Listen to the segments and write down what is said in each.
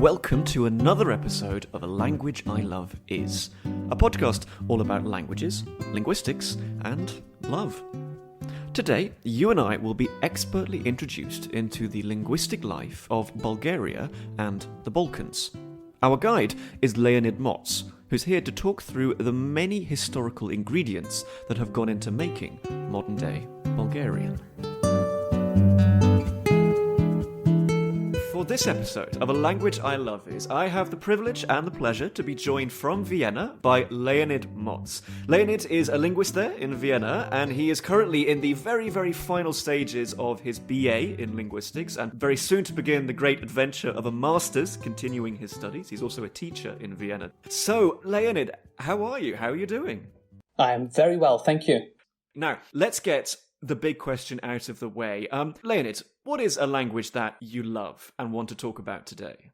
welcome to another episode of A Language I Love Is, a podcast all about languages, linguistics, and love. Today, you and I will be expertly introduced into the linguistic life of Bulgaria and the Balkans. Our guide is Leonid Motz, who's here to talk through the many historical ingredients that have gone into making modern-day Bulgarian. For this episode of A Language I Love Is, I have the privilege and the pleasure to be joined from Vienna by Leonid Motz. Leonid is a linguist there in Vienna, and he is currently in the very, very final stages of his BA in linguistics, and very soon to begin the great adventure of a master's, continuing his studies. He's also a teacher in Vienna. So, Leonid, how are you? How are you doing? I am very well, thank you. Now, let's get the big question out of the way. Leonid, what is a language that you love and want to talk about today?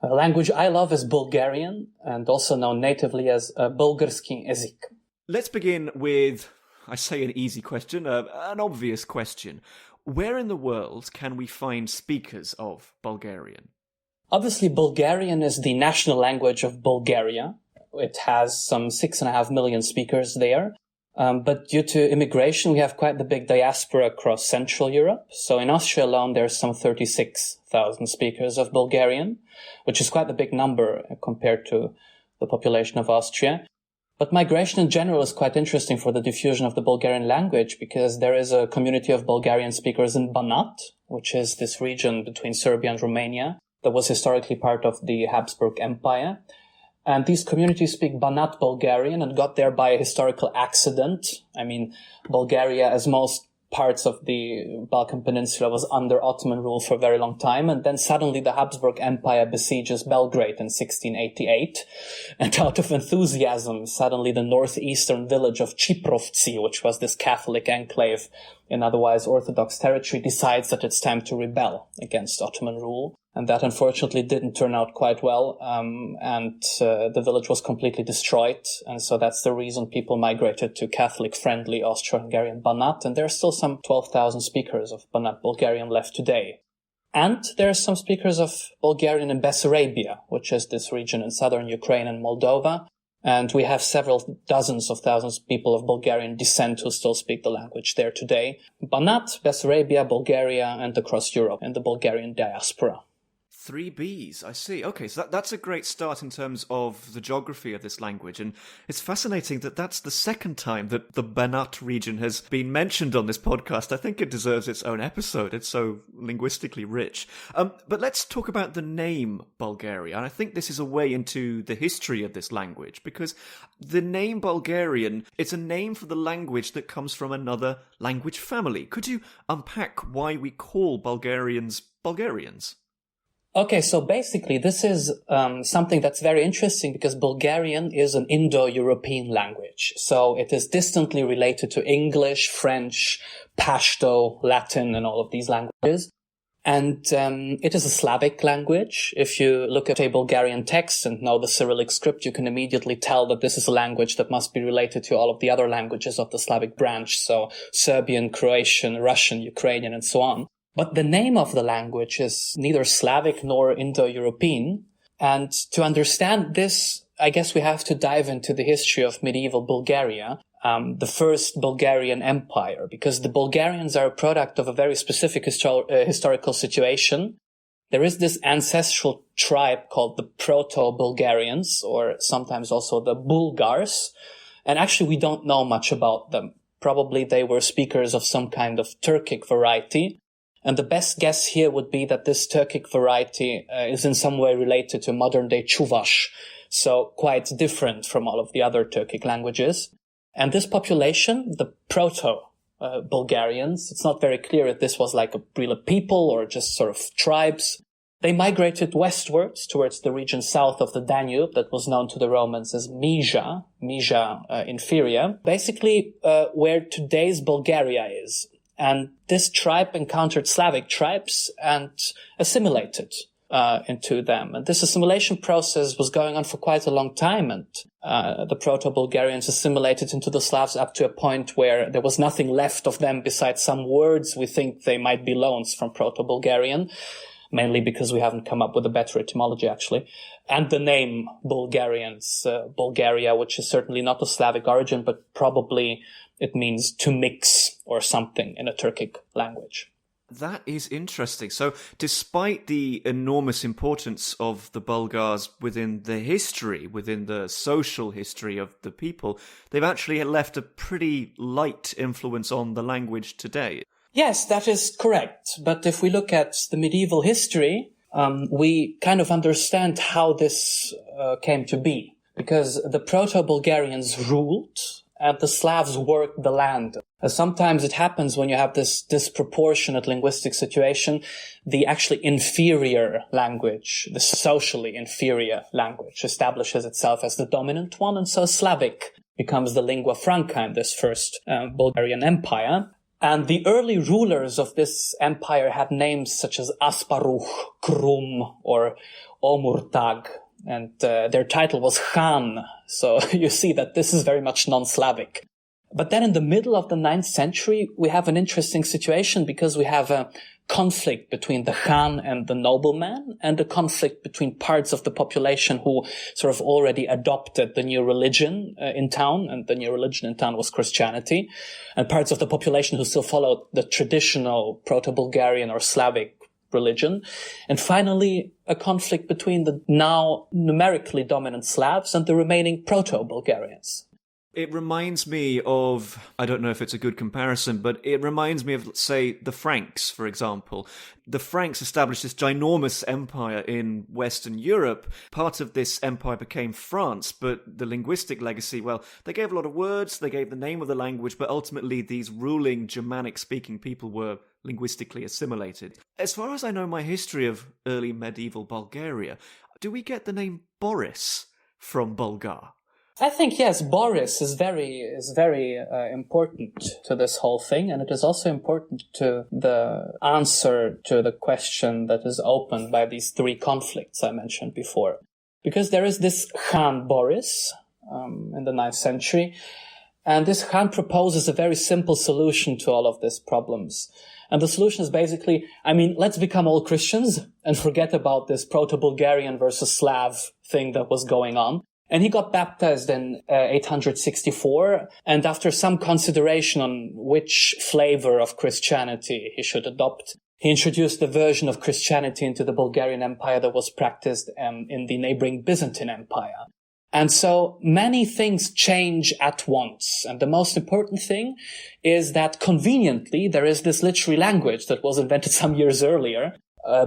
A language I love is Bulgarian, and also known natively as Bulgarski jezik. Let's begin with, I say an easy question, an obvious question. Where in the world can we find speakers of Bulgarian? Obviously, Bulgarian is the national language of Bulgaria. It has some 6.5 million speakers there. But due to immigration, we have quite the big diaspora across Central Europe. So in Austria alone, there's some 36,000 speakers of Bulgarian, which is quite a big number compared to the population of Austria. But migration in general is quite interesting for the diffusion of the Bulgarian language, because there is a community of Bulgarian speakers in Banat, which is this region between Serbia and Romania that was historically part of the Habsburg Empire. And these communities speak Banat Bulgarian and got there by a historical accident. I mean, Bulgaria, as most parts of the Balkan Peninsula, was under Ottoman rule for a very long time. And then suddenly the Habsburg Empire besieges Belgrade in 1688. And out of enthusiasm, suddenly the northeastern village of Chiprovci, which was this Catholic enclave in otherwise Orthodox territory, decides that it's time to rebel against Ottoman rule. And that unfortunately didn't turn out quite well, and the village was completely destroyed. And so that's the reason people migrated to Catholic-friendly Austro-Hungarian Banat, and there are still some 12,000 speakers of Banat Bulgarian left today. And there are some speakers of Bulgarian in Bessarabia, which is this region in southern Ukraine and Moldova. And we have several dozens of thousands of people of Bulgarian descent who still speak the language there today. Banat, Bessarabia, Bulgaria, and across Europe in the Bulgarian diaspora. 3 Bs, I see. Okay, so that's a great start in terms of the geography of this language, and it's fascinating that that's the second time that the Banat region has been mentioned on this podcast. I think it deserves its own episode. It's so linguistically rich. But let's talk about the name Bulgaria, and I think this is a way into the history of this language, because the name Bulgarian, it's a name for the language that comes from another language family. Could you unpack why we call Bulgarians Bulgarians? Okay, so basically this is something that's very interesting because Bulgarian is an Indo-European language. So it is distantly related to English, French, Pashto, Latin, and all of these languages. And it is a Slavic language. If you look at a Bulgarian text and know the Cyrillic script, you can immediately tell that this is a language that must be related to all of the other languages of the Slavic branch. So Serbian, Croatian, Russian, Ukrainian, and so on. But the name of the language is neither Slavic nor Indo-European. And to understand this, I guess we have to dive into the history of medieval Bulgaria, the first Bulgarian Empire, because the Bulgarians are a product of a very specific historical situation. There is this ancestral tribe called the Proto-Bulgarians, or sometimes also the Bulgars. And actually, we don't know much about them. Probably they were speakers of some kind of Turkic variety. And the best guess here would be that this Turkic variety is in some way related to modern-day Chuvash, so quite different from all of the other Turkic languages. And this population, the Proto-Bulgarians, it's not very clear if this was like a real people or just sort of tribes. They migrated westwards towards the region south of the Danube that was known to the Romans as Mysia Inferior, basically where today's Bulgaria is. And this tribe encountered Slavic tribes and assimilated into them. And this assimilation process was going on for quite a long time. And the Proto-Bulgarians assimilated into the Slavs up to a point where there was nothing left of them besides some words we think they might be loans from Proto-Bulgarian. mainly because we haven't come up with a better etymology, actually. And the name Bulgarians, Bulgaria, which is certainly not of Slavic origin, but probably it means to mix or something in a Turkic language. That is interesting. So, despite the enormous importance of the Bulgars within the history, within the social history of the people, they've actually left a pretty light influence on the language today. Yes, that is correct. But if we look at the medieval history, we kind of understand how this came to be. Because the Proto-Bulgarians ruled and the Slavs worked the land. Sometimes it happens when you have this disproportionate linguistic situation, the actually inferior language, the socially inferior language, establishes itself as the dominant one, and so Slavic becomes the lingua franca in this first Bulgarian empire. And the early rulers of this empire had names such as Asparuh, Krum, or Omurtag, and their title was Khan. So you see that this is very much non-Slavic. But then in the middle of the 9th century, we have an interesting situation because we have a conflict between the Khan and the nobleman, and a conflict between parts of the population who sort of already adopted the new religion in town, and the new religion in town was Christianity, and parts of the population who still followed the traditional Proto-Bulgarian or Slavic religion. And finally, a conflict between the now numerically dominant Slavs and the remaining Proto-Bulgarians. It reminds me of, I don't know if it's a good comparison, but it reminds me of, say, the Franks, for example. The Franks established this ginormous empire in Western Europe. Part of this empire became France, but the linguistic legacy, well, they gave a lot of words, they gave the name of the language, but ultimately these ruling Germanic-speaking people were linguistically assimilated. As far as I know my history of early medieval Bulgaria, do we get the name Boris from Bulgar? I think, yes, Boris is very important to this whole thing, and it is also important to the answer to the question that is opened by these three conflicts I mentioned before. Because there is this Khan Boris in the 9th century, and this Khan proposes a very simple solution to all of these problems. And the solution is basically, let's become all Christians and forget about this Proto-Bulgarian versus Slav thing that was going on. And he got baptized in 864, and after some consideration on which flavor of Christianity he should adopt, he introduced the version of Christianity into the Bulgarian Empire that was practiced in the neighboring Byzantine Empire. And so many things change at once. And the most important thing is that conveniently there is this literary language that was invented some years earlier,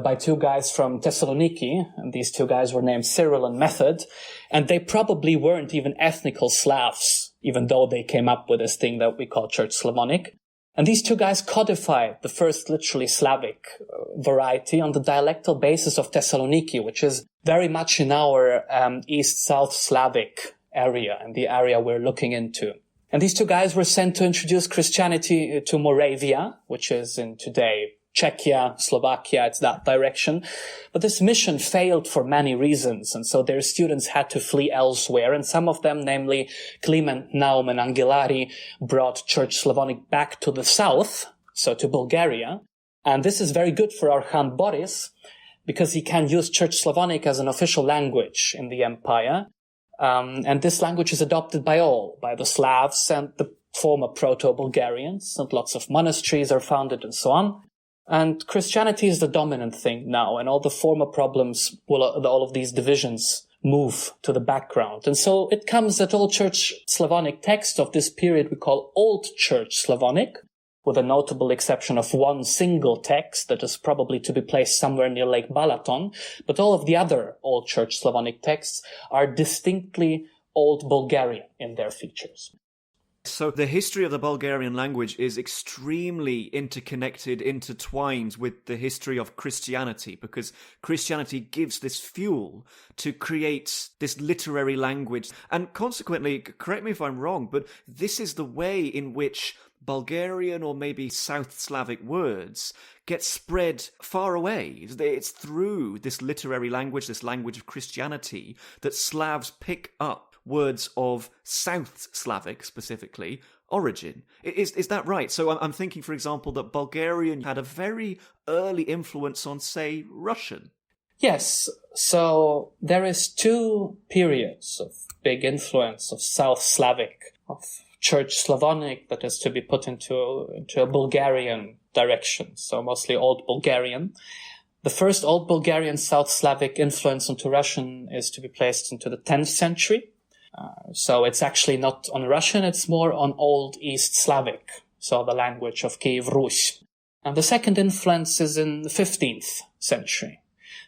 by two guys from Thessaloniki, and these two guys were named Cyril and Method, and they probably weren't even ethnical Slavs, even though they came up with this thing that we call Church Slavonic. And these two guys codified the first literally Slavic variety on the dialectal basis of Thessaloniki, which is very much in our East-South Slavic area, and the area we're looking into. And these two guys were sent to introduce Christianity to Moravia, which is in today Czechia, Slovakia, it's that direction. But this mission failed for many reasons, and so their students had to flee elsewhere, and some of them, namely Kliment, Naum, and Angelari, brought Church Slavonic back to the south, so to Bulgaria. And this is very good for our Khan Boris, because he can use Church Slavonic as an official language in the empire. And this language is adopted by all, by the Slavs and the former Proto-Bulgarians, and lots of monasteries are founded and so on. And Christianity is the dominant thing now, and all the former problems, all of these divisions move to the background. And so it comes that all Church Slavonic texts of this period we call Old Church Slavonic, with a notable exception of one single text that is probably to be placed somewhere near Lake Balaton, but all of the other Old Church Slavonic texts are distinctly Old Bulgarian in their features. So the history of the Bulgarian language is extremely interconnected, intertwined with the history of Christianity, because Christianity gives this fuel to create this literary language. And consequently, correct me if I'm wrong, but this is the way in which Bulgarian or maybe South Slavic words get spread far away. It's through this literary language, this language of Christianity, that Slavs pick up words of South Slavic, specifically, origin. Is that right? So I'm thinking, for example, that Bulgarian had a very early influence on, say, Russian. Yes, so there is two periods of big influence of South Slavic, of Church Slavonic, that is to be put into a Bulgarian direction, so mostly Old Bulgarian. The first Old Bulgarian South Slavic influence into Russian is to be placed into the 10th century. So it's actually not on Russian, it's more on Old East Slavic, so the language of Kiev Rus. And the second influence is in the 15th century.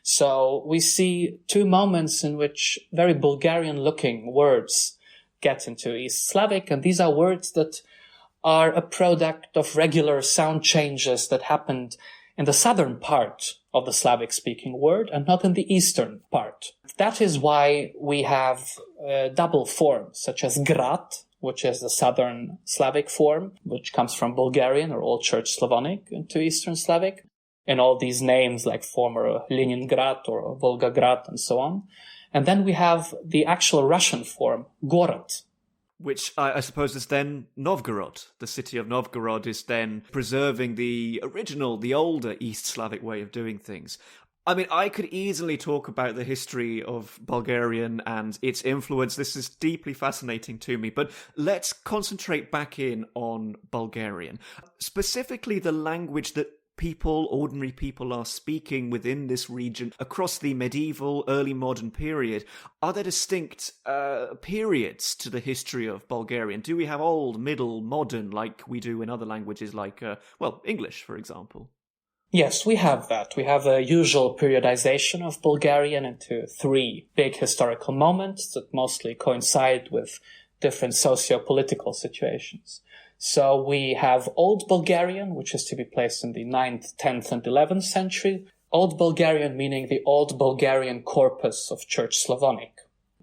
So we see two moments in which very Bulgarian-looking words get into East Slavic, and these are words that are a product of regular sound changes that happened in the southern part of the Slavic-speaking word and not in the eastern part. That is why we have double forms, such as grad, which is the southern Slavic form, which comes from Bulgarian or Old Church Slavonic into Eastern Slavic, and all these names like former Leningrad or Volgograd and so on. And then we have the actual Russian form, Gorod, which I suppose is then Novgorod. The city of Novgorod is then preserving the original, the older East Slavic way of doing things. I mean, I could easily talk about the history of Bulgarian and its influence. This is deeply fascinating to me, but let's concentrate back in on Bulgarian. Specifically, the language that ordinary people are speaking within this region across the medieval, early modern period. Are there distinct periods to the history of Bulgarian? Do we have old, middle, modern, like we do in other languages like, English, for example? Yes, we have that. We have a usual periodization of Bulgarian into three big historical moments that mostly coincide with different socio-political situations. So we have Old Bulgarian, which is to be placed in the 9th, 10th, and 11th century. Old Bulgarian meaning the Old Bulgarian corpus of Church Slavonic.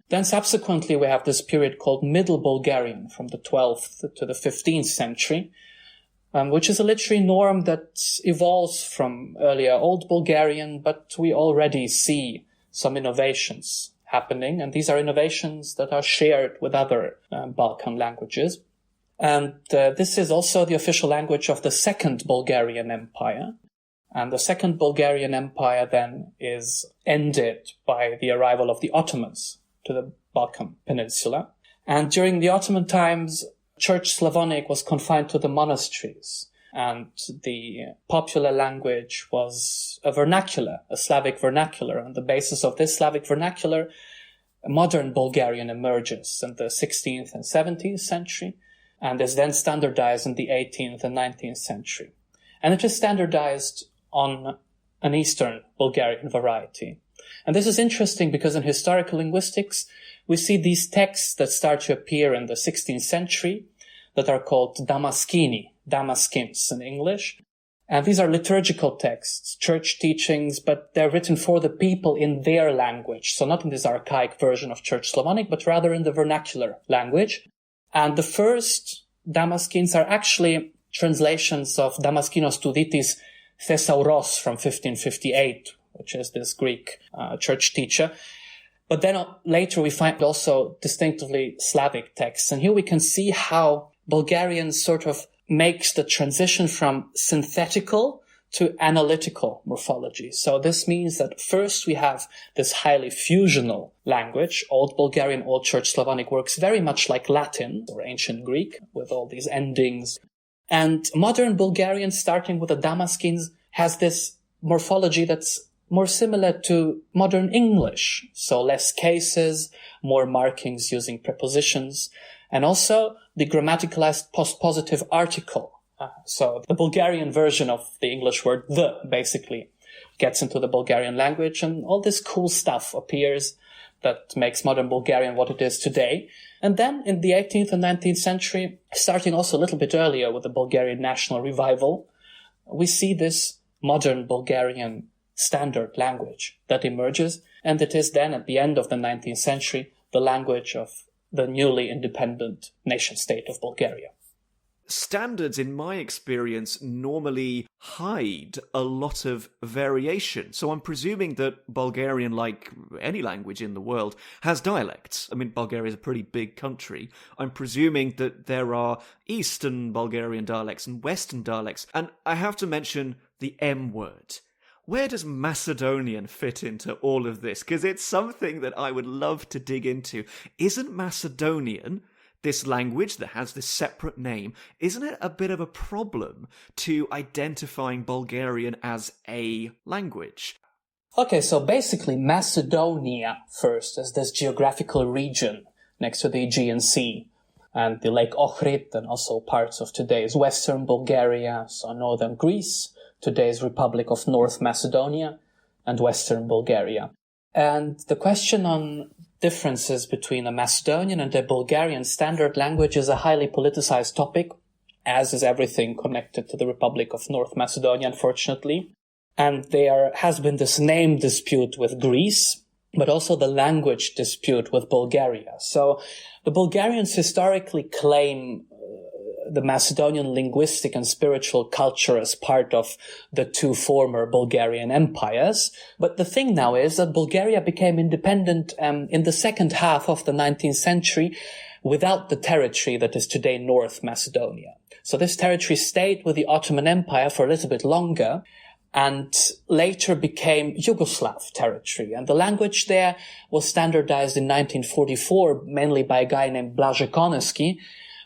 Then subsequently we have this period called Middle Bulgarian from the 12th to the 15th century, which is a literary norm that evolves from earlier Old Bulgarian, but we already see some innovations happening, and these are innovations that are shared with other Balkan languages. And this is also the official language of the Second Bulgarian Empire. And the Second Bulgarian Empire then is ended by the arrival of the Ottomans to the Balkan Peninsula. And during the Ottoman times, Church Slavonic was confined to the monasteries. And the popular language was a vernacular, a Slavic vernacular. On the basis of this Slavic vernacular, modern Bulgarian emerges in the 16th and 17th century, and is then standardized in the 18th and 19th century. And it is standardized on an Eastern Bulgarian variety. And this is interesting because in historical linguistics, we see these texts that start to appear in the 16th century that are called Damaskins in English. And these are liturgical texts, church teachings, but they're written for the people in their language. So not in this archaic version of Church Slavonic, but rather in the vernacular language. And the first Damaskins are actually translations of Damaskinos Tuditis Thesauros from 1558, which is this Greek church teacher. But then later we find also distinctively Slavic texts. And here we can see how Bulgarian sort of makes the transition from synthetical to analytical morphology. So this means that first we have this highly fusional language. Old Bulgarian, Old Church Slavonic works very much like Latin or ancient Greek with all these endings. And modern Bulgarian, starting with the Damaskins, has this morphology that's more similar to modern English. So less cases, more markings using prepositions, and also the grammaticalized postpositive article. So the Bulgarian version of the English word the basically gets into the Bulgarian language, and all this cool stuff appears that makes modern Bulgarian what it is today. And then in the 18th and 19th century, starting also a little bit earlier with the Bulgarian national revival, we see this modern Bulgarian standard language that emerges, and it is then at the end of the 19th century the language of the newly independent nation state of Bulgaria. standards, in my experience, normally hide a lot of variation. So I'm presuming that Bulgarian, like any language in the world, has dialects. I mean, Bulgaria is a pretty big country. I'm presuming that there are Eastern Bulgarian dialects and Western dialects. And I have to mention the M word. Where does Macedonian fit into all of this? Because it's something that I would love to dig into. Isn't Macedonian, this language that has this separate name, isn't it a bit of a problem to identifying Bulgarian as a language? Okay, so basically Macedonia first is this geographical region next to the Aegean Sea and the Lake Ohrid and also parts of today's Western Bulgaria, so northern Greece, today's Republic of North Macedonia, and Western Bulgaria. And the question on differences between a Macedonian and a Bulgarian standard language is a highly politicized topic, as is everything connected to the Republic of North Macedonia, unfortunately. And there has been this name dispute with Greece, but also the language dispute with Bulgaria. So the Bulgarians historically claim the Macedonian linguistic and spiritual culture as part of the two former Bulgarian empires. But the thing now is that Bulgaria became independent in the second half of the 19th century without the territory that is today North Macedonia. So this territory stayed with the Ottoman Empire for a little bit longer and later became Yugoslav territory. And the language there was standardized in 1944, mainly by a guy named Blaže Koneski,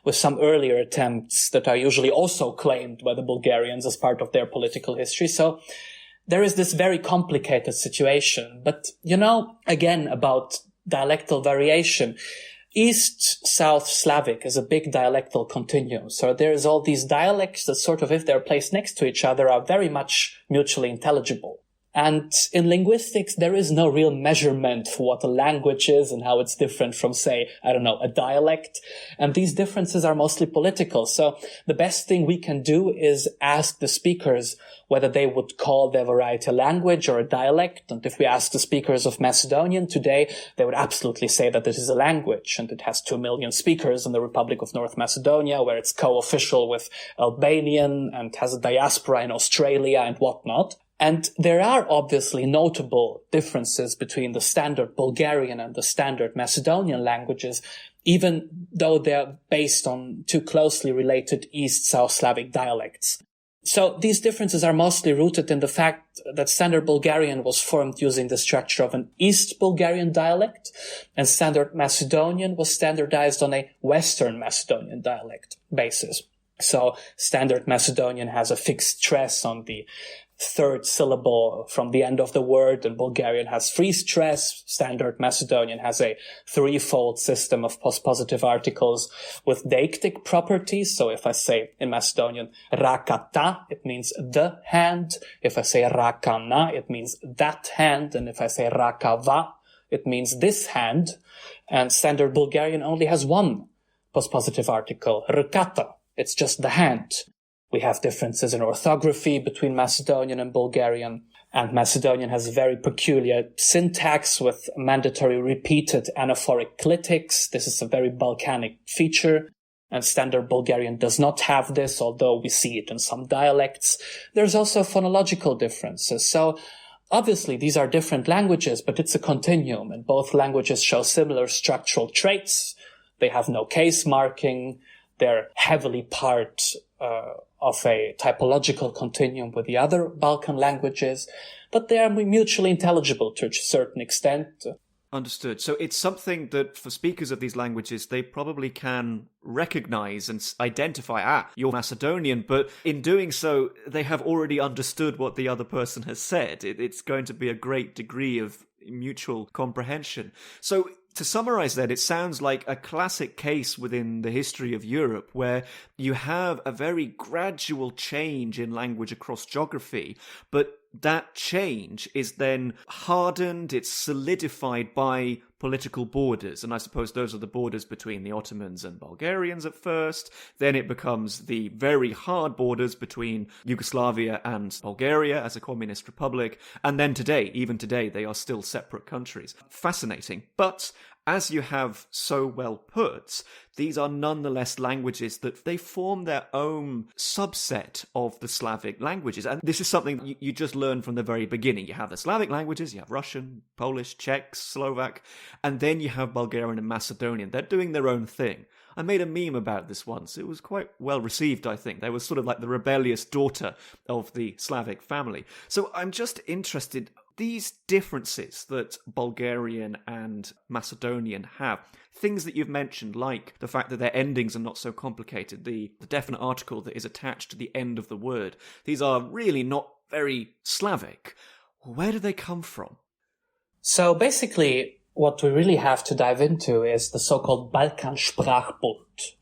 with some earlier attempts that are usually also claimed by the Bulgarians as part of their political history. So there is this very complicated situation. But, again, about dialectal variation, East-South Slavic is a big dialectal continuum. So there is all these dialects that sort of, if they're placed next to each other, are very much mutually intelligible. And in linguistics, there is no real measurement for what a language is and how it's different from, say, a dialect. And these differences are mostly political. So the best thing we can do is ask the speakers whether they would call their variety a language or a dialect. And if we ask the speakers of Macedonian today, they would absolutely say that it is a language. And it has 2 million speakers in the Republic of North Macedonia, where it's co-official with Albanian and has a diaspora in Australia and whatnot. And there are obviously notable differences between the standard Bulgarian and the standard Macedonian languages, even though they're based on two closely related East-South Slavic dialects. So these differences are mostly rooted in the fact that Standard Bulgarian was formed using the structure of an East Bulgarian dialect, and Standard Macedonian was standardized on a Western Macedonian dialect basis. So Standard Macedonian has a fixed stress on the third syllable from the end of the word, and Bulgarian has free stress. Standard Macedonian has a threefold system of postpositive articles with deictic properties. So if I say in Macedonian rakata, it means the hand. If I say rakana, it means that hand. And if I say rakava, it means this hand. And Standard Bulgarian only has one postpositive article, rkata. It's just the hand. We have differences in orthography between Macedonian and Bulgarian, and Macedonian has very peculiar syntax with mandatory repeated anaphoric clitics. This is a very Balkanic feature, and Standard Bulgarian does not have this, although we see it in some dialects. There's also phonological differences. So obviously these are different languages, but it's a continuum, and both languages show similar structural traits. They have no case marking. They're heavily part of a typological continuum with the other Balkan languages, but they are mutually intelligible to a certain extent. Understood. So it's something that for speakers of these languages, they probably can recognize and identify, you're Macedonian, but in doing so, they have already understood what the other person has said. It's going to be a great degree of mutual comprehension. So to summarize that, it sounds like a classic case within the history of Europe where you have a very gradual change in language across geography, but that change is then hardened, it's solidified by political borders, and I suppose those are the borders between the Ottomans and Bulgarians at first. Then it becomes the very hard borders between Yugoslavia and Bulgaria as a communist republic, and then today, even today, they are still separate countries. Fascinating. But as you have so well put, these are nonetheless languages that they form their own subset of the Slavic languages. And this is something you just learn from the very beginning. You have the Slavic languages, you have Russian, Polish, Czech, Slovak, and then you have Bulgarian and Macedonian. They're doing their own thing. I made a meme about this once. It was quite well received, I think. They were sort of like the rebellious daughter of the Slavic family. So I'm just interested, these differences that Bulgarian and Macedonian have, things that you've mentioned, like the fact that their endings are not so complicated, the definite article that is attached to the end of the word, these are really not very Slavic. Where do they come from? So basically, what we really have to dive into is the so-called Balkan Sprachbund.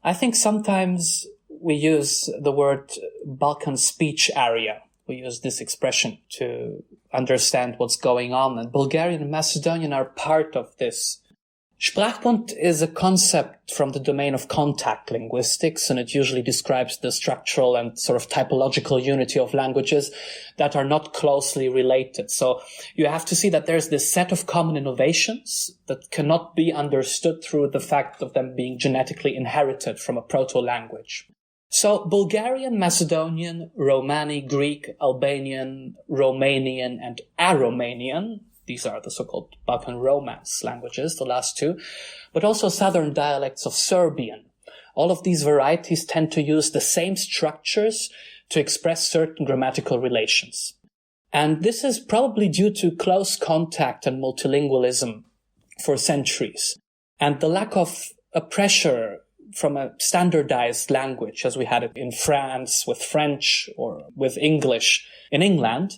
I think sometimes we use the word Balkan speech area. We use this expression to understand what's going on, and Bulgarian and Macedonian are part of this. Sprachbund is a concept from the domain of contact linguistics, and it usually describes the structural and sort of typological unity of languages that are not closely related. So you have to see that there's this set of common innovations that cannot be understood through the fact of them being genetically inherited from a proto-language. So Bulgarian, Macedonian, Romani, Greek, Albanian, Romanian, and Aromanian, these are the so-called Balkan Romance languages, the last two, but also southern dialects of Serbian. All of these varieties tend to use the same structures to express certain grammatical relations. And this is probably due to close contact and multilingualism for centuries, and the lack of a pressure from a standardized language, as we had it in France with French or with English in England.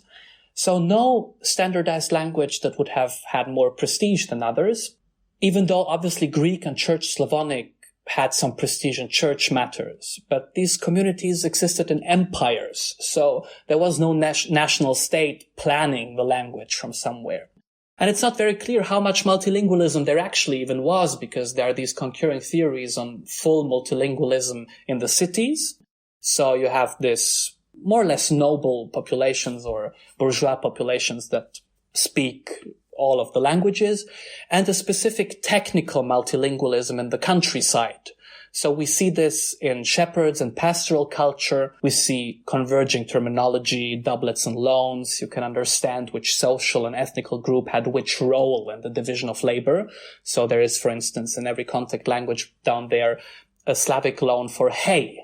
So no standardized language that would have had more prestige than others, even though obviously Greek and Church Slavonic had some prestige in church matters. But these communities existed in empires, so there was no national state planning the language from somewhere. And it's not very clear how much multilingualism there actually even was, because there are these concurring theories on full multilingualism in the cities. So you have this more or less noble populations or bourgeois populations that speak all of the languages, and a specific technical multilingualism in the countryside. So we see this in shepherds and pastoral culture. We see converging terminology, doublets and loans. You can understand which social and ethnical group had which role in the division of labor. So there is, for instance, in every contact language down there, a Slavic loan for hay.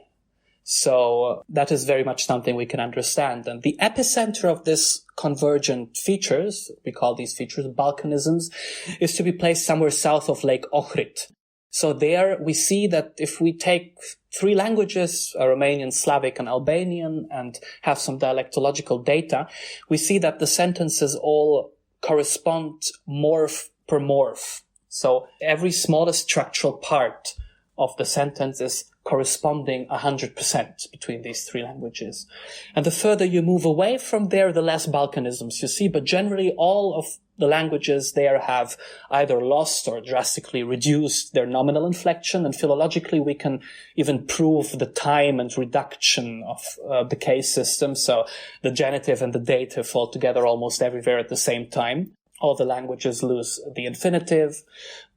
So that is very much something we can understand. And the epicenter of this convergent features, we call these features Balkanisms, is to be placed somewhere south of Lake Ohrid. So there we see that if we take three languages, Romanian, Slavic, and Albanian, and have some dialectological data, we see that the sentences all correspond morph per morph. So every smallest structural part of the sentence is corresponding 100% between these three languages. And the further you move away from there, the less Balkanisms you see. But generally, all of the languages there have either lost or drastically reduced their nominal inflection. And philologically, we can even prove the time and reduction of the case system. So the genitive and the dative fall together almost everywhere at the same time. All the languages lose the infinitive.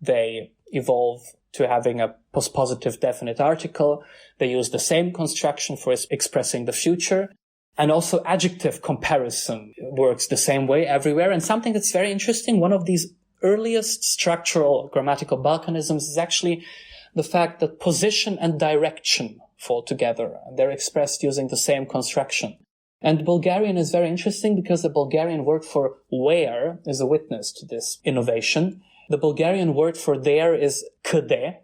They evolve to having a postpositive definite article. They use the same construction for expressing the future. And also adjective comparison works the same way everywhere. And something that's very interesting, one of these earliest structural grammatical Balkanisms is actually the fact that position and direction fall together. And they're expressed using the same construction. And Bulgarian is very interesting because the Bulgarian word for where is a witness to this innovation. The Bulgarian word for there is kde.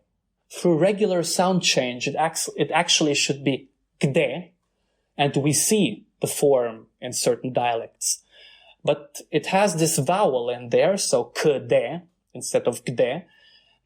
Through regular sound change, it actually should be gde, and we see the form in certain dialects. But it has this vowel in there, so kde instead of gde,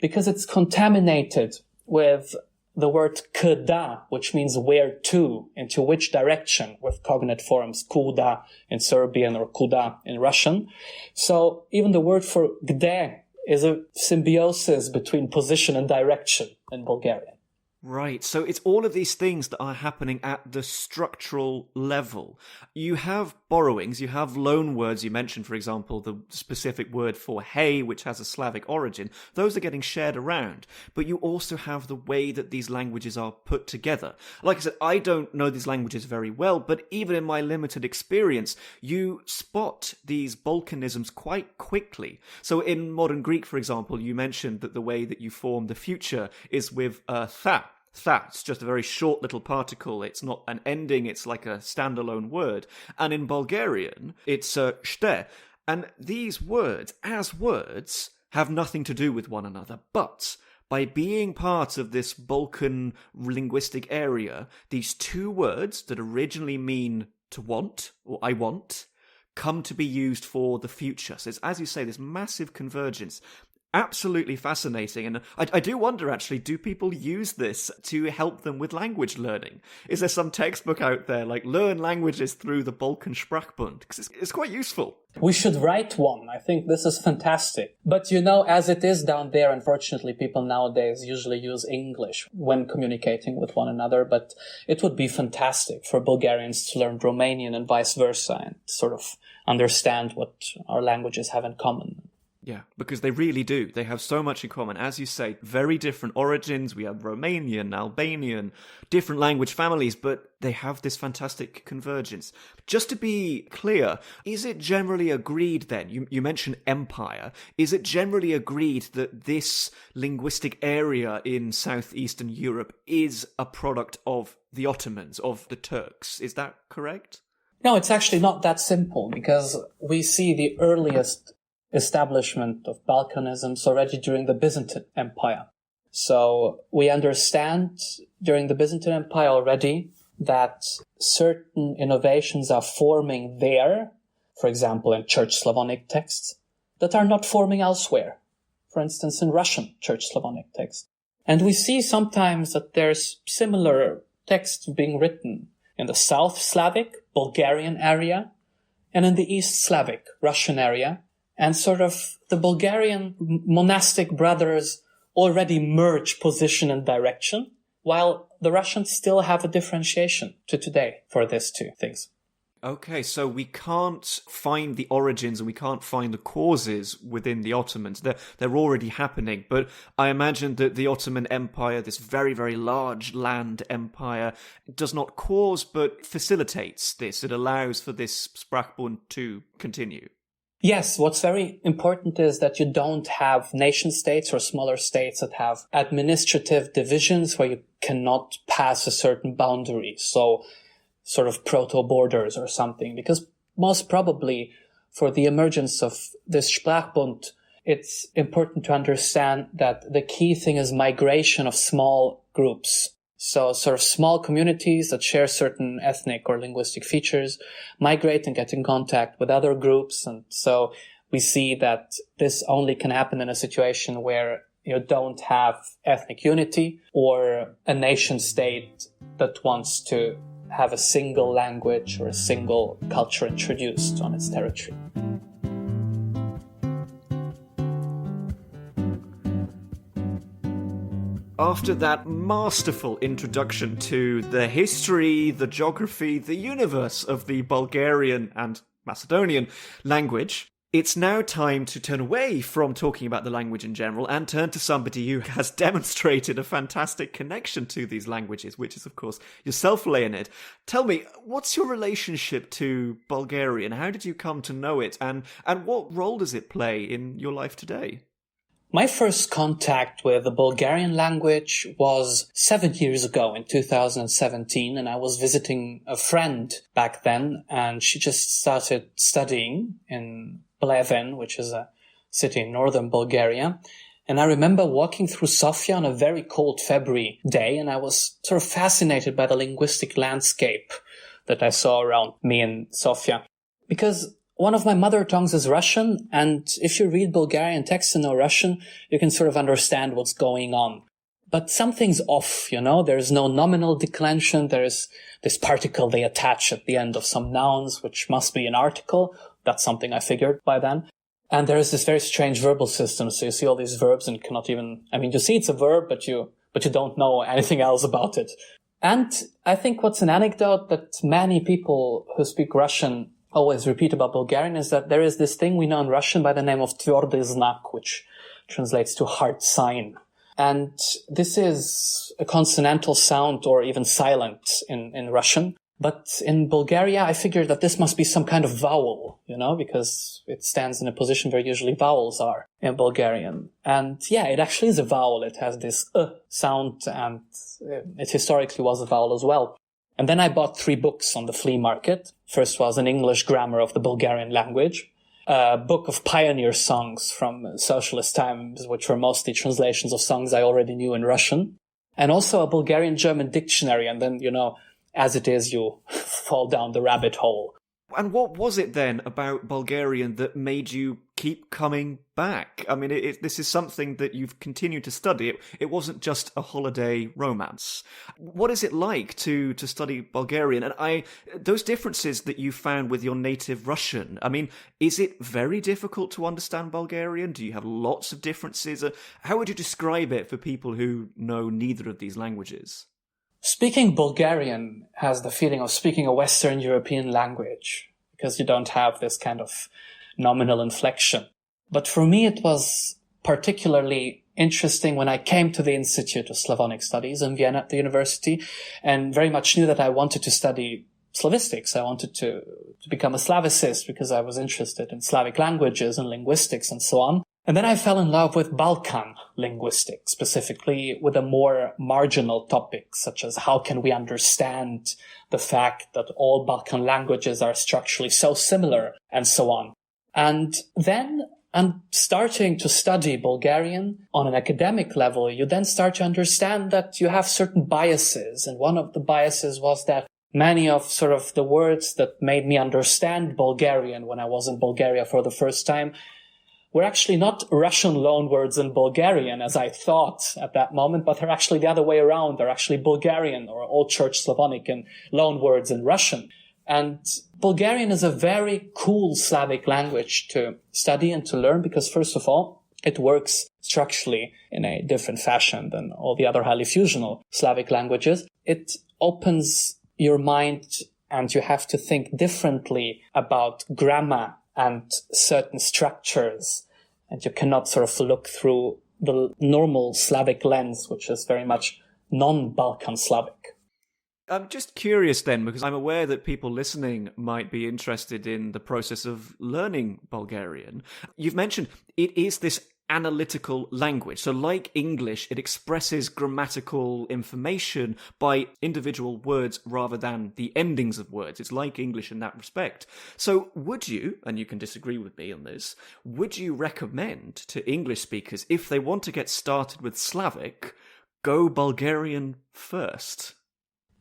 because it's contaminated with the word kda, which means where to, into which direction, with cognate forms kuda in Serbian or kuda in Russian. So even the word for gde is a symbiosis between position and direction in Bulgarian. Right, so it's all of these things that are happening at the structural level. You have borrowings, you have loan words. You mentioned, for example, the specific word for hay, which has a Slavic origin. Those are getting shared around. But you also have the way that these languages are put together. Like I said, I don't know these languages very well, but even in my limited experience, you spot these Balkanisms quite quickly. So in modern Greek, for example, you mentioned that the way that you form the future is with tha. Tha, it's just a very short little particle. It's not an ending, it's like a standalone word. And in Bulgarian, it's shte. And these words, as words, have nothing to do with one another. But by being part of this Balkan linguistic area, these two words that originally mean to want, or I want, come to be used for the future. So it's, as you say, this massive convergence. Absolutely fascinating. And I do wonder, actually, do people use this to help them with language learning? Is there some textbook out there, like learn languages through the Balkan Sprachbund? Because it's quite useful. We should write one. I think this is fantastic. But as it is down there, unfortunately, people nowadays usually use English when communicating with one another. But it would be fantastic for Bulgarians to learn Romanian and vice versa and sort of understand what our languages have in common. Yeah, because they really do. They have so much in common. As you say, very different origins. We have Romanian, Albanian, different language families, but they have this fantastic convergence. Just to be clear, is it generally agreed then, you mentioned empire, is it generally agreed that this linguistic area in southeastern Europe is a product of the Ottomans, of the Turks? Is that correct? No, it's actually not that simple, because we see the earliest establishment of Balkanisms already during the Byzantine Empire. So we understand during the Byzantine Empire already that certain innovations are forming there, for example, in Church Slavonic texts, that are not forming elsewhere. For instance, in Russian Church Slavonic texts. And we see sometimes that there's similar texts being written in the South Slavic, Bulgarian area, and in the East Slavic, Russian area. And sort of the Bulgarian monastic brothers already merge position and direction, while the Russians still have a differentiation to today for these two things. Okay, so we can't find the origins and we can't find the causes within the Ottomans. They're already happening, but I imagine that the Ottoman Empire, this very, very large land empire, does not cause but facilitates this. It allows for this Sprachbund to continue. Yes, what's very important is that you don't have nation states or smaller states that have administrative divisions where you cannot pass a certain boundary. So sort of proto-borders or something, because most probably for the emergence of this Sprachbund, it's important to understand that the key thing is migration of small groups. So sort of small communities that share certain ethnic or linguistic features migrate and get in contact with other groups. And so we see that this only can happen in a situation where you don't have ethnic unity or a nation state that wants to have a single language or a single culture introduced on its territory. After that masterful introduction to the history, the geography, the universe of the Bulgarian and Macedonian language, it's now time to turn away from talking about the language in general and turn to somebody who has demonstrated a fantastic connection to these languages, which is, of course, yourself, Leonid. Tell me, what's your relationship to Bulgarian? How did you come to know it? And what role does it play in your life today? My first contact with the Bulgarian language was 7 years ago in 2017, and I was visiting a friend back then, and she just started studying in Pleven, which is a city in northern Bulgaria. And I remember walking through Sofia on a very cold February day, and I was sort of fascinated by the linguistic landscape that I saw around me in Sofia. Because one of my mother tongues is Russian, and if you read Bulgarian texts and know Russian, you can sort of understand what's going on. But something's off, there's no nominal declension, there's this particle they attach at the end of some nouns, which must be an article. That's something I figured by then. And there is this very strange verbal system. So you see all these verbs and you cannot even, you see it's a verb, but you don't know anything else about it. And I think what's an anecdote that many people who speak Russian always repeat about Bulgarian is that there is this thing we know in Russian by the name of tвердый знак, which translates to hard sign. And this is a consonantal sound or even silent in Russian. But in Bulgaria, I figured that this must be some kind of vowel, because it stands in a position where usually vowels are in Bulgarian. And yeah, it actually is a vowel. It has this sound, and it historically was a vowel as well. And then I bought 3 books on the flea market. First was an English grammar of the Bulgarian language, a book of pioneer songs from socialist times, which were mostly translations of songs I already knew in Russian, and also a Bulgarian-German dictionary. And then, as it is, you fall down the rabbit hole. And what was it then about Bulgarian that made you keep coming back? This is something that you've continued to study. It wasn't just a holiday romance. What is it like to study Bulgarian? And those differences that you found with your native Russian, is it very difficult to understand Bulgarian? Do you have lots of differences? How would you describe it for people who know neither of these languages? Speaking Bulgarian has the feeling of speaking a Western European language, because you don't have this kind of nominal inflection. But for me, it was particularly interesting when I came to the Institute of Slavonic Studies in Vienna at the university, and very much knew that I wanted to study Slavistics. I wanted to become a Slavicist because I was interested in Slavic languages and linguistics and so on. And then I fell in love with Balkan linguistics, specifically with a more marginal topic, such as how can we understand the fact that all Balkan languages are structurally so similar, and so on. And then I'm starting to study Bulgarian on an academic level. You then start to understand that you have certain biases. And one of the biases was that many of sort of the words that made me understand Bulgarian when I was in Bulgaria for the first time were actually not Russian loanwords in Bulgarian, as I thought at that moment, but they're actually the other way around. They're actually Bulgarian or Old Church Slavonic and loanwords in Russian. And Bulgarian is a very cool Slavic language to study and to learn because, first of all, it works structurally in a different fashion than all the other highly fusional Slavic languages. It opens your mind and you have to think differently about grammar and certain structures, and you cannot sort of look through the normal Slavic lens, which is very much non-Balkan Slavic. I'm just curious then, because I'm aware that people listening might be interested in the process of learning Bulgarian. You've mentioned it is this analytical language. So like English, it expresses grammatical information by individual words rather than the endings of words. It's like English in that respect. So would you, and you can disagree with me on this, would you recommend to English speakers, if they want to get started with Slavic, go Bulgarian first?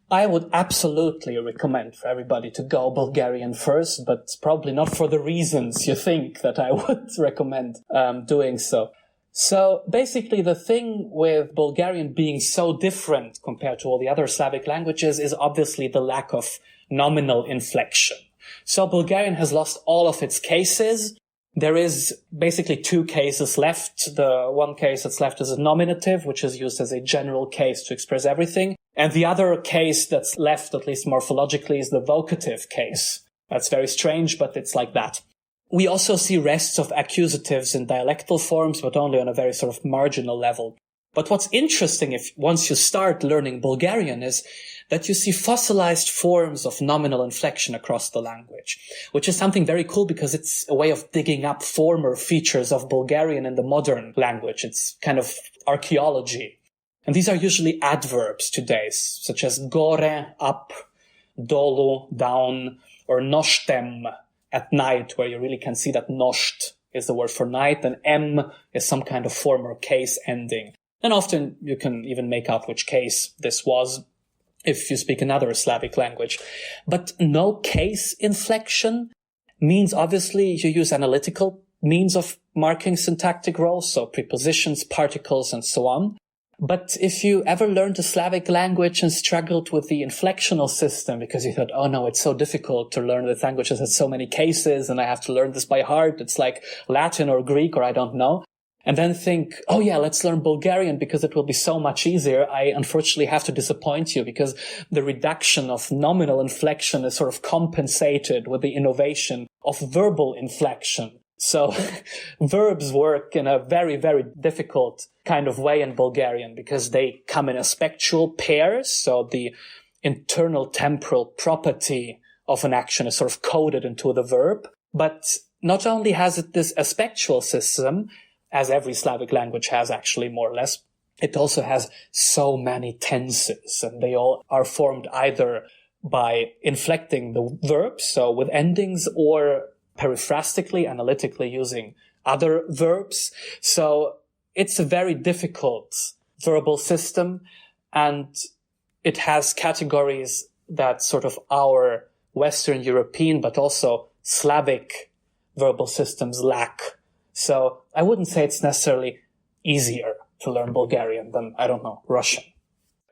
I would absolutely recommend for everybody to go Bulgarian first, but probably not for the reasons you think that I would recommend doing so. So basically the thing with Bulgarian being so different compared to all the other Slavic languages is obviously the lack of nominal inflection. So Bulgarian has lost all of its cases. There is basically 2 cases left. The one case that's left is a nominative, which is used as a general case to express everything. And the other case that's left, at least morphologically, is the vocative case. That's very strange, but it's like that. We also see rests of accusatives in dialectal forms, but only on a very sort of marginal level. But what's interesting once you start learning Bulgarian is that you see fossilized forms of nominal inflection across the language, which is something very cool because it's a way of digging up former features of Bulgarian in the modern language. It's kind of archaeology. And these are usually adverbs today, such as gore, up, dolu, down, or noshtem, at night, where you really can see that nosht is the word for night, and m is some kind of former case ending. And often you can even make out which case this was if you speak another Slavic language. But no case inflection means obviously you use analytical means of marking syntactic roles, so prepositions, particles, and so on. But if you ever learned a Slavic language and struggled with the inflectional system because you thought, oh no, it's so difficult to learn this language, it has so many cases and I have to learn this by heart. It's like Latin or Greek or I don't know. And then think, oh yeah, let's learn Bulgarian because it will be so much easier. I unfortunately have to disappoint you because the reduction of nominal inflection is sort of compensated with the innovation of verbal inflection. So verbs work in a very, very difficult kind of way in Bulgarian because they come in a spectral pairs. So the internal temporal property of an action is sort of coded into the verb. But not only has it this a spectral system, as every Slavic language has actually more or less, it also has so many tenses and they all are formed either by inflecting the verbs, so with endings, or periphrastically, analytically using other verbs. So it's a very difficult verbal system and it has categories that sort of our Western European, but also Slavic verbal systems lack. So I wouldn't say it's necessarily easier to learn Bulgarian than, I don't know, Russian.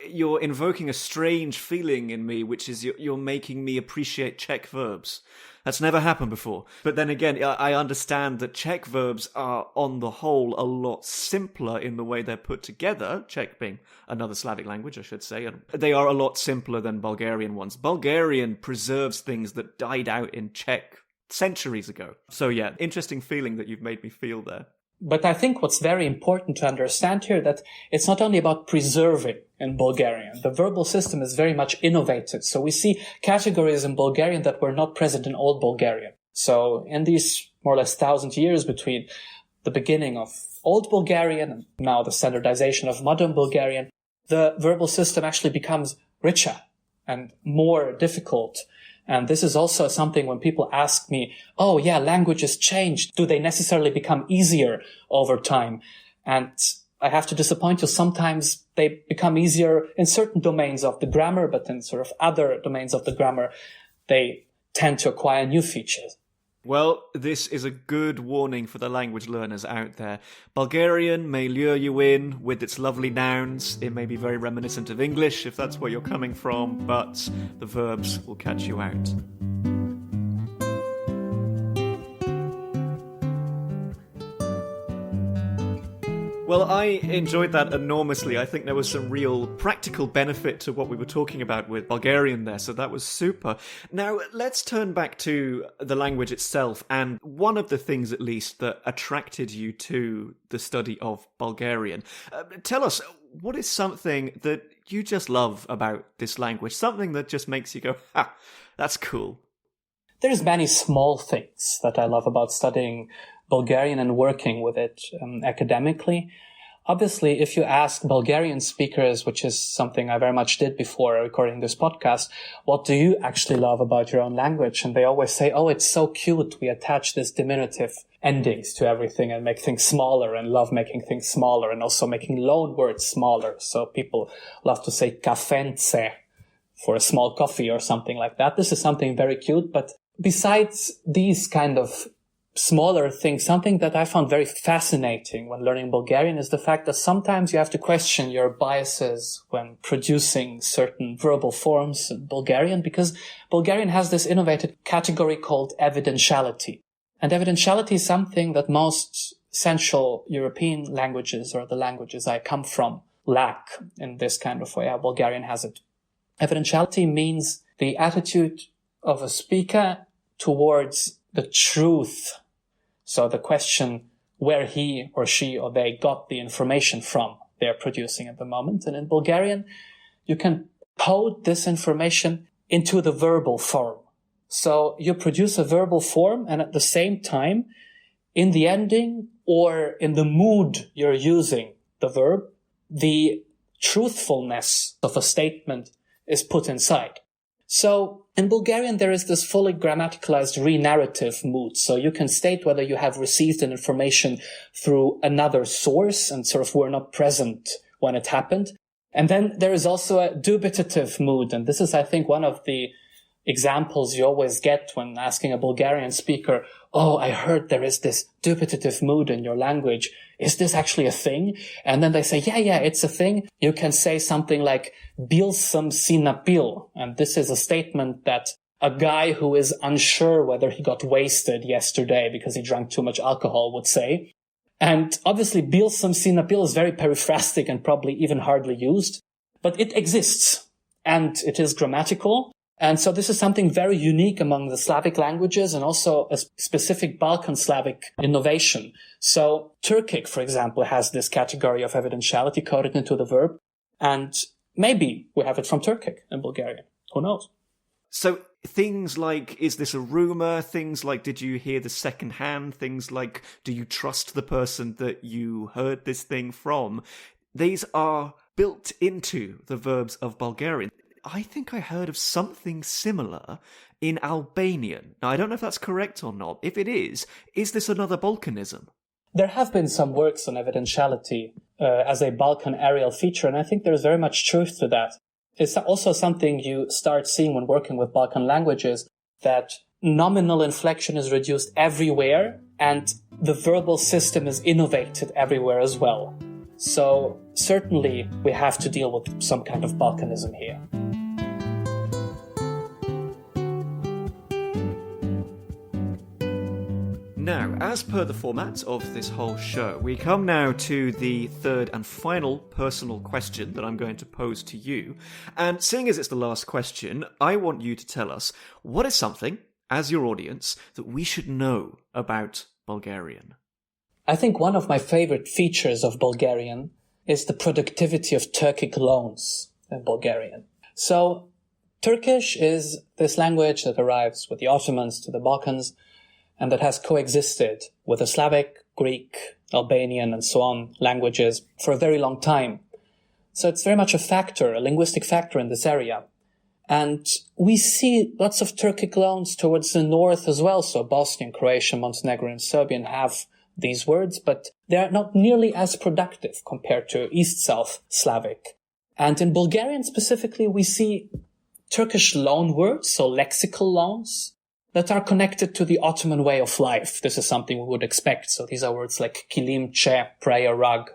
You're invoking a strange feeling in me, which is you're making me appreciate Czech verbs. That's never happened before. But then again, I understand that Czech verbs are, on the whole, a lot simpler in the way they're put together. Czech being another Slavic language, I should say. And they are a lot simpler than Bulgarian ones. Bulgarian preserves things that died out in Czech centuries ago. So yeah, interesting feeling that you've made me feel there. But I think what's very important to understand here that it's not only about preserving in Bulgarian. The verbal system is very much innovated. So we see categories in Bulgarian that were not present in Old Bulgarian. So in these more or less 1,000 years between the beginning of Old Bulgarian and now the standardization of modern Bulgarian, the verbal system actually becomes richer and more difficult. And this is also something when people ask me, oh yeah, languages change. Do they necessarily become easier over time? And I have to disappoint you. Sometimes they become easier in certain domains of the grammar, but in sort of other domains of the grammar, they tend to acquire new features. Well, this is a good warning for the language learners out there. Bulgarian may lure you in with its lovely nouns. It may be very reminiscent of English if that's where you're coming from, but the verbs will catch you out. Well, I enjoyed that enormously. I think there was some real practical benefit to what we were talking about with Bulgarian there, so that was super. Now, let's turn back to the language itself, and one of the things, at least, that attracted you to the study of Bulgarian. Tell us, what is something that you just love about this language? Something that just makes you go, ha, that's cool. There's many small things that I love about studying Bulgarian and working with it academically. Obviously, if you ask Bulgarian speakers, which is something I very much did before recording this podcast, what do you actually love about your own language? And they always say, oh, it's so cute. We attach this diminutive endings to everything and make things smaller, and love making things smaller and also making loan words smaller. So people love to say kafence for a small coffee or something like that. This is something very cute. But besides these kind of smaller things, something that I found very fascinating when learning Bulgarian is the fact that sometimes you have to question your biases when producing certain verbal forms in Bulgarian, because Bulgarian has this innovative category called evidentiality. And evidentiality is something that most Central European languages, or the languages I come from, lack in this kind of way. How Bulgarian has it. Evidentiality means the attitude of a speaker towards the truth. So the question where he or she or they got the information from they're producing at the moment. And in Bulgarian, you can code this information into the verbal form. So you produce a verbal form, and at the same time, in the ending or in the mood you're using the verb, the truthfulness of a statement is put inside. So in Bulgarian, there is this fully grammaticalized re-narrative mood. So you can state whether you have received an information through another source and sort of were not present when it happened. And then there is also a dubitative mood. And this is, I think, one of the examples you always get when asking a Bulgarian speaker, oh, I heard there is this dubitative mood in your language. is this actually a thing? And then they say, yeah, it's a thing. You can say something like, bil sam si napil. And this is a statement that a guy who is unsure whether he got wasted yesterday because he drank too much alcohol would say. And obviously, bil sam si napil is very periphrastic and probably even hardly used, but it exists and it is grammatical. And so this is something very unique among the Slavic languages and also a specific Balkan Slavic innovation. So Turkic, for example, has this category of evidentiality coded into the verb. And maybe we have it from Turkic in Bulgarian. Who knows? So things like, is this a rumor? Things like, did you hear the second hand? Things like, do you trust the person that you heard this thing from? These are built into the verbs of Bulgarian. I think I heard of something similar in Albanian. Now, I don't know if that's correct or not. If it is this another Balkanism? There have been some works on evidentiality as a Balkan areal feature, and I think there's very much truth to that. It's also something you start seeing when working with Balkan languages, that nominal inflection is reduced everywhere, and the verbal system is innovated everywhere as well. So certainly we have to deal with some kind of Balkanism here. Now, as per the format of this whole show, we come now to the third and final personal question that I'm going to pose to you. And seeing as it's the last question, I want you to tell us, what is something, as your audience, that we should know about Bulgarian? I think one of my favorite features of Bulgarian is the productivity of Turkic loans in Bulgarian. So Turkish is this language that arrives with the Ottomans to the Balkans, and that has coexisted with the Slavic, Greek, Albanian, and so on languages for a very long time. So it's very much a factor, a linguistic factor in this area. And we see lots of Turkic loans towards the north as well. So Bosnian, Croatian, Montenegrin, and Serbian have these words, but they are not nearly as productive compared to East-South Slavic. And in Bulgarian specifically, we see Turkish loan words, so lexical loans, that are connected to the Ottoman way of life. This is something we would expect. So these are words like kilimche, prayer rug,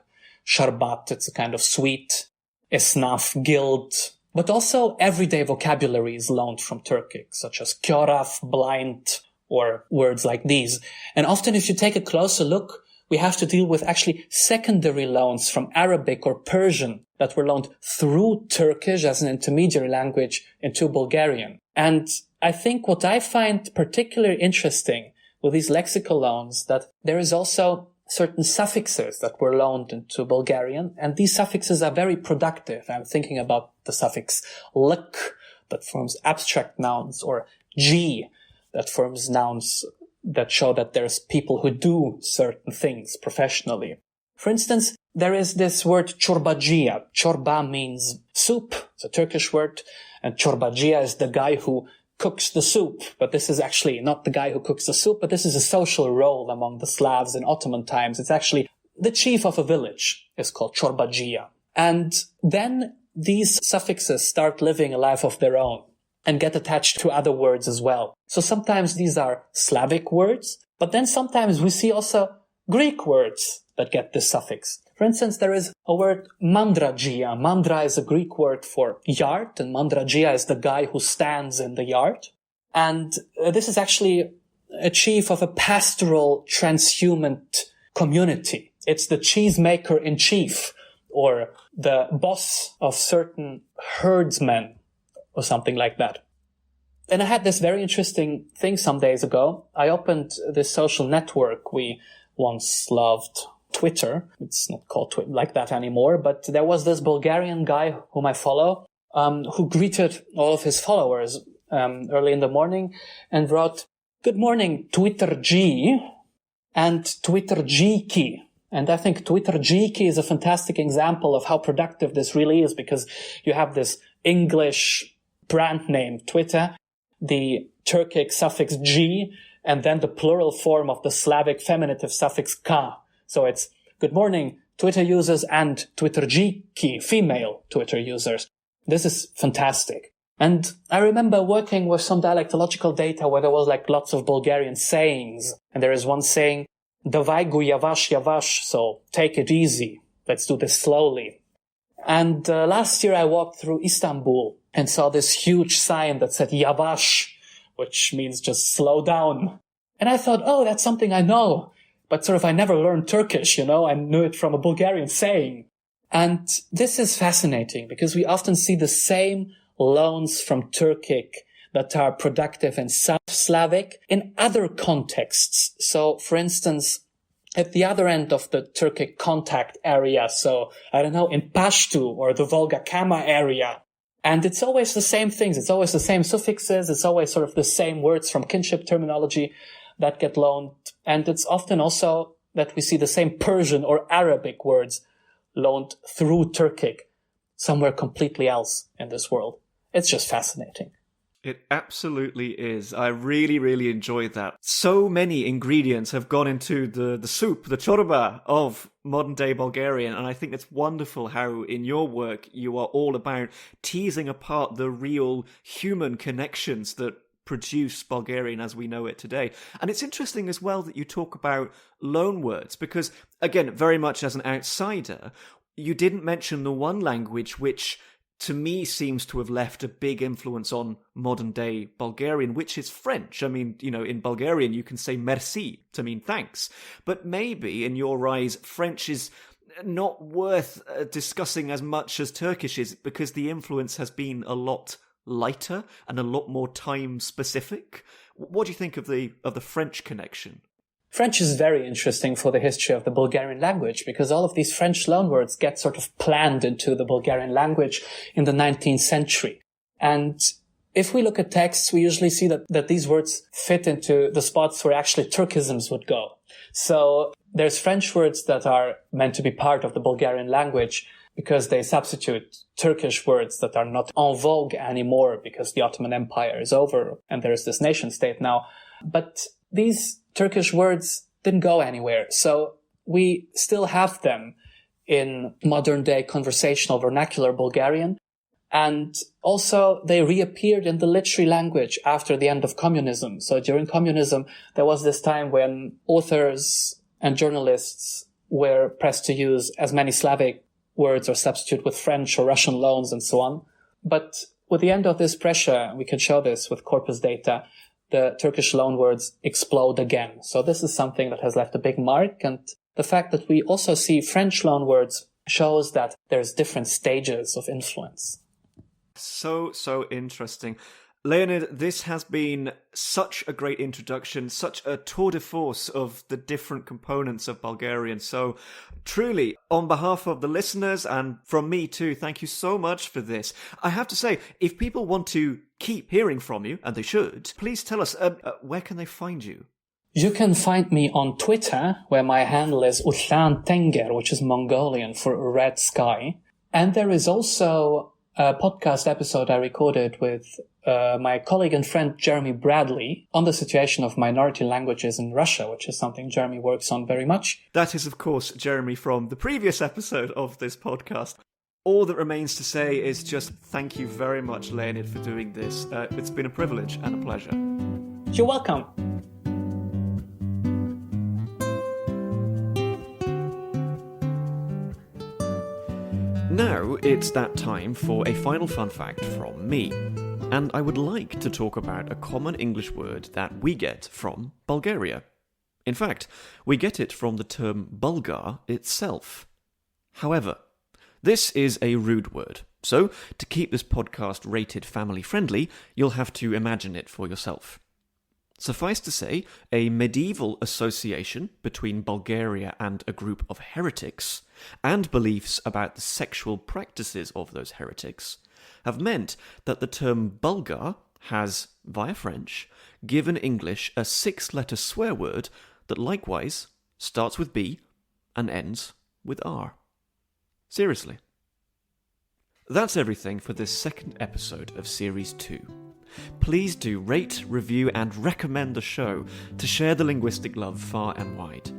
sharbat, it's a kind of sweet, esnaf, guild. But also everyday vocabulary is loaned from Turkic, such as kyoraf, blind, or words like these. And often if you take a closer look, we have to deal with actually secondary loans from Arabic or Persian that were loaned through Turkish as an intermediary language into Bulgarian. And I think what I find particularly interesting with these lexical loans, that there is also certain suffixes that were loaned into Bulgarian, and these suffixes are very productive. I'm thinking about the suffix lik that forms abstract nouns, or g that forms nouns that show that there's people who do certain things professionally. For instance, there is this word çorbacıya. Çorba means soup. It's a Turkish word. And çorbacıya is the guy who cooks the soup. But this is actually not the guy who cooks the soup, but this is a social role among the Slavs in Ottoman times. It's actually the chief of a village is called çorbacıya. And then these suffixes start living a life of their own and get attached to other words as well. So sometimes these are Slavic words, but then sometimes we see also Greek words that get this suffix. For instance, there is a word mandragia. Mandra is a Greek word for yard, and mandragia is the guy who stands in the yard. And this is actually a chief of a pastoral transhuman community. It's the cheesemaker-in-chief, or the boss of certain herdsmen, or something like that. And I had this very interesting thing some days ago. I opened this social network we once loved, Twitter. It's not called Twitter like that anymore, but there was this Bulgarian guy whom I follow, who greeted all of his followers early in the morning and wrote, "Good morning, Twitter G and Twitter G-key." And I think Twitter G-key is a fantastic example of how productive this really is, because you have this English brand name, Twitter, the Turkic suffix G, and then the plural form of the Slavic feminative suffix ka. So it's good morning, Twitter users and Twitter G-key, female Twitter users. This is fantastic. And I remember working with some dialectological data where there was like lots of Bulgarian sayings. And there is one saying, Davai gu yavash yavash, so take it easy. Let's do this slowly. And last year I walked through Istanbul and saw this huge sign that said yavash, which means just slow down. And I thought, oh, that's something I know. But sort of I never learned Turkish, I knew it from a Bulgarian saying. And this is fascinating because we often see the same loans from Turkic that are productive and South Slavic in other contexts. So, for instance, at the other end of the Turkic contact area, so, I don't know, in Pashtu or the Volga-Kama area. And it's always the same things. It's always the same suffixes. It's always sort of the same words from kinship terminology that get loaned. And it's often also that we see the same Persian or Arabic words loaned through Turkic somewhere completely else in this world. It's just fascinating. It absolutely is. I really, really enjoyed that. So many ingredients have gone into the soup, the chorba of modern-day Bulgarian, and I think it's wonderful how in your work you are all about teasing apart the real human connections that produce Bulgarian as we know it today. And it's interesting as well that you talk about loanwords, because, again, very much as an outsider, you didn't mention the one language which to me seems to have left a big influence on modern-day Bulgarian, which is French. I mean, in Bulgarian, you can say merci to mean thanks. But maybe, in your eyes, French is not worth discussing as much as Turkish is because the influence has been a lot lighter and a lot more time-specific. What do you think of the French connection? French is very interesting for the history of the Bulgarian language because all of these French loanwords get sort of planned into the Bulgarian language in the 19th century. And if we look at texts, we usually see that these words fit into the spots where actually Turkisms would go. So there's French words that are meant to be part of the Bulgarian language because they substitute Turkish words that are not en vogue anymore because the Ottoman Empire is over and there is this nation state now. But these Turkish words didn't go anywhere. So we still have them in modern day conversational vernacular Bulgarian. And also they reappeared in the literary language after the end of communism. So during communism, there was this time when authors and journalists were pressed to use as many Slavic words or substitute with French or Russian loans and so on. But with the end of this pressure, we can show this with corpus data, the Turkish loanwords explode again. So this is something that has left a big mark. And the fact that we also see French loanwords shows that there's different stages of influence. So interesting. Leonid, this has been such a great introduction, such a tour de force of the different components of Bulgarian. So truly, on behalf of the listeners and from me too, thank you so much for this. I have to say, if people want to keep hearing from you, and they should, please tell us, where can they find you? You can find me on Twitter, where my handle is Utlan Tenger, which is Mongolian for red sky. And there is also a podcast episode I recorded with my colleague and friend Jeremy Bradley on the situation of minority languages in Russia, which is something Jeremy works on very much. That is, of course, Jeremy from the previous episode of this podcast. All that remains to say is just thank you very much, Leonid, for doing this. It's been a privilege and a pleasure. You're welcome. Now it's that time for a final fun fact from me. And I would like to talk about a common English word that we get from Bulgaria. In fact, we get it from the term Bulgar itself. However, this is a rude word, so to keep this podcast rated family-friendly, you'll have to imagine it for yourself. Suffice to say, a medieval association between Bulgaria and a group of heretics, and beliefs about the sexual practices of those heretics, have meant that the term Bulgar has, via French, given English a 6-letter swear word that likewise starts with B and ends with R. Seriously. That's everything for this second episode of Series 2. Please do rate, review, and recommend the show to share the linguistic love far and wide.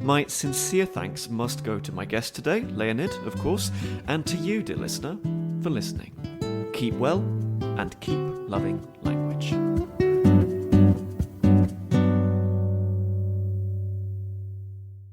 My sincere thanks must go to my guest today, Leonid, of course, and to you, dear listener, for listening. Keep well, and keep loving language.